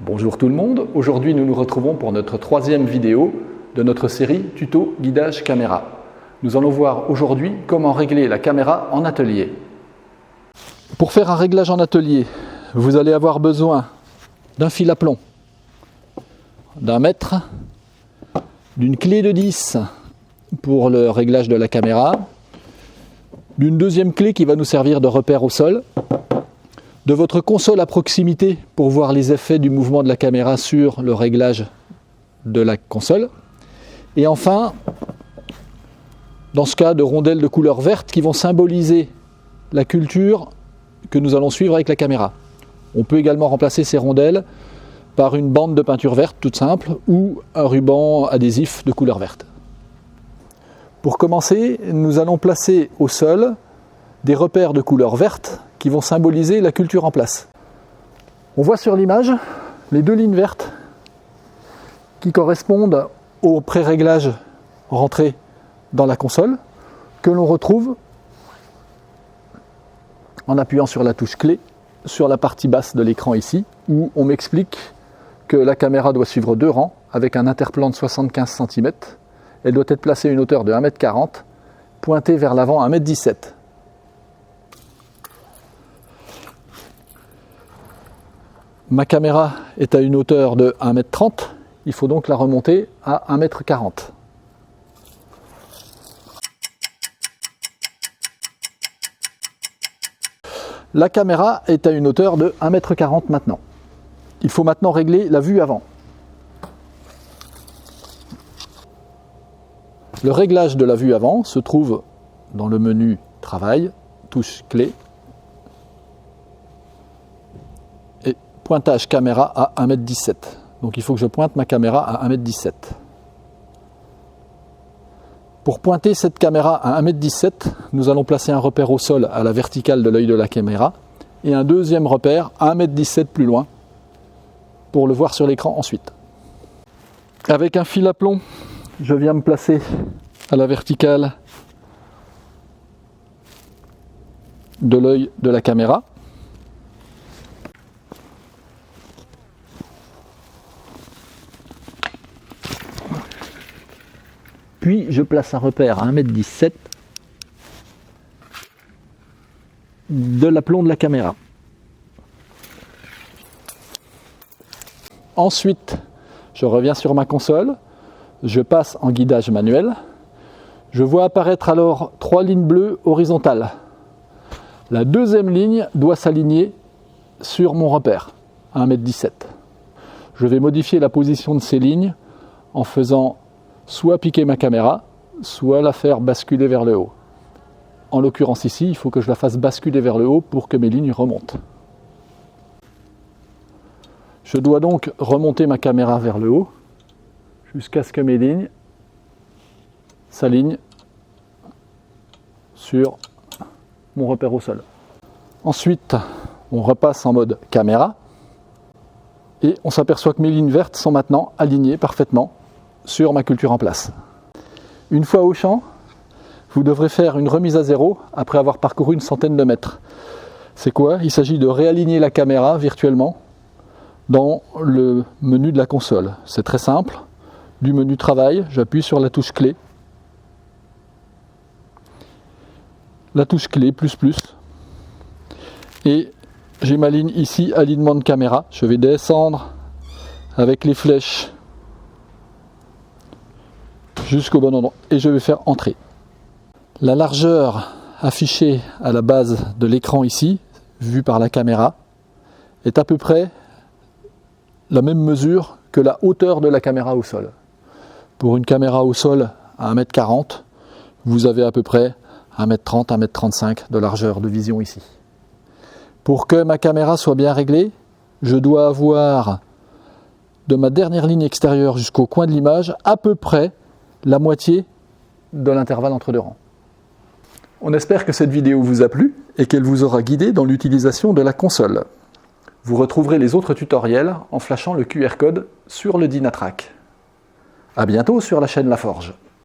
Bonjour tout le monde, aujourd'hui nous nous retrouvons pour notre troisième vidéo de notre série Tuto Guidage Caméra. Nous allons voir aujourd'hui comment régler la caméra en atelier. Pour faire un réglage en atelier, vous allez avoir besoin d'un fil à plomb, d'un mètre, d'une clé de 10 pour le réglage de la caméra, d'une deuxième clé qui va nous servir de repère au sol, de votre console à proximité pour voir les effets du mouvement de la caméra sur le réglage de la console, et enfin, dans ce cas, de rondelles de couleur verte qui vont symboliser la culture que nous allons suivre avec la caméra. On peut également remplacer ces rondelles par une bande de peinture verte toute simple ou un ruban adhésif de couleur verte. Pour commencer, nous allons placer au sol des repères de couleur verte qui vont symboliser la culture en place. On voit sur l'image les deux lignes vertes qui correspondent au pré-réglage rentré dans la console que l'on retrouve en appuyant sur la touche clé sur la partie basse de l'écran ici, où on m'explique que la caméra doit suivre deux rangs avec un interplan de 75 cm. Elle doit être placée à une hauteur de 1,40 m, pointée vers l'avant à 1,17 m. Ma caméra est à une hauteur de 1,30 m, il faut donc la remonter à 1,40 m. La caméra est à une hauteur de 1,40 m maintenant. Il faut maintenant régler la vue avant. Le réglage de la vue avant se trouve dans le menu Travail, touche clé, et pointage caméra à 1,17 m. Donc il faut que je pointe ma caméra à 1,17 m. Pour pointer cette caméra à 1,17 m, nous allons placer un repère au sol à la verticale de l'œil de la caméra et un deuxième repère à 1,17 m plus loin pour le voir sur l'écran ensuite. Avec un fil à plomb, je viens me placer à la verticale de l'œil de la caméra. Puis je place un repère à 1,17 m de l'aplomb de la caméra. Ensuite, je reviens sur ma console, je passe en guidage manuel. Je vois apparaître alors trois lignes bleues horizontales. La deuxième ligne doit s'aligner sur mon repère, à 1,17 m. Je vais modifier la position de ces lignes en faisant soit piquer ma caméra, soit la faire basculer vers le haut. En l'occurrence ici, il faut que je la fasse basculer vers le haut pour que mes lignes remontent. Je dois donc remonter ma caméra vers le haut jusqu'à ce que mes lignes s'alignent sur mon repère au sol. Ensuite, on repasse en mode caméra et on s'aperçoit que mes lignes vertes sont maintenant alignées parfaitement sur ma culture en place. Une fois au champ, vous devrez faire une remise à zéro après avoir parcouru une centaine de mètres. C'est quoi? Il s'agit de réaligner la caméra virtuellement dans le menu de la console. C'est très simple. Du menu Travail, j'appuie sur la touche clé. La touche clé plus et j'ai ma ligne ici, alignement de caméra. Je vais descendre avec les flèches jusqu'au bon endroit et je vais faire entrer. La largeur affichée à la base de l'écran ici, vue par la caméra, est à peu près la même mesure que la hauteur de la caméra au sol. Pour une caméra au sol à 1,40 m, vous avez à peu près 1,30 m, 1,35 m de largeur de vision ici. Pour que ma caméra soit bien réglée, je dois avoir de ma dernière ligne extérieure jusqu'au coin de l'image à peu près la moitié de l'intervalle entre deux rangs. On espère que cette vidéo vous a plu et qu'elle vous aura guidé dans l'utilisation de la console. Vous retrouverez les autres tutoriels en flashant le QR code sur le Dynatrack. A bientôt sur la chaîne La Forge.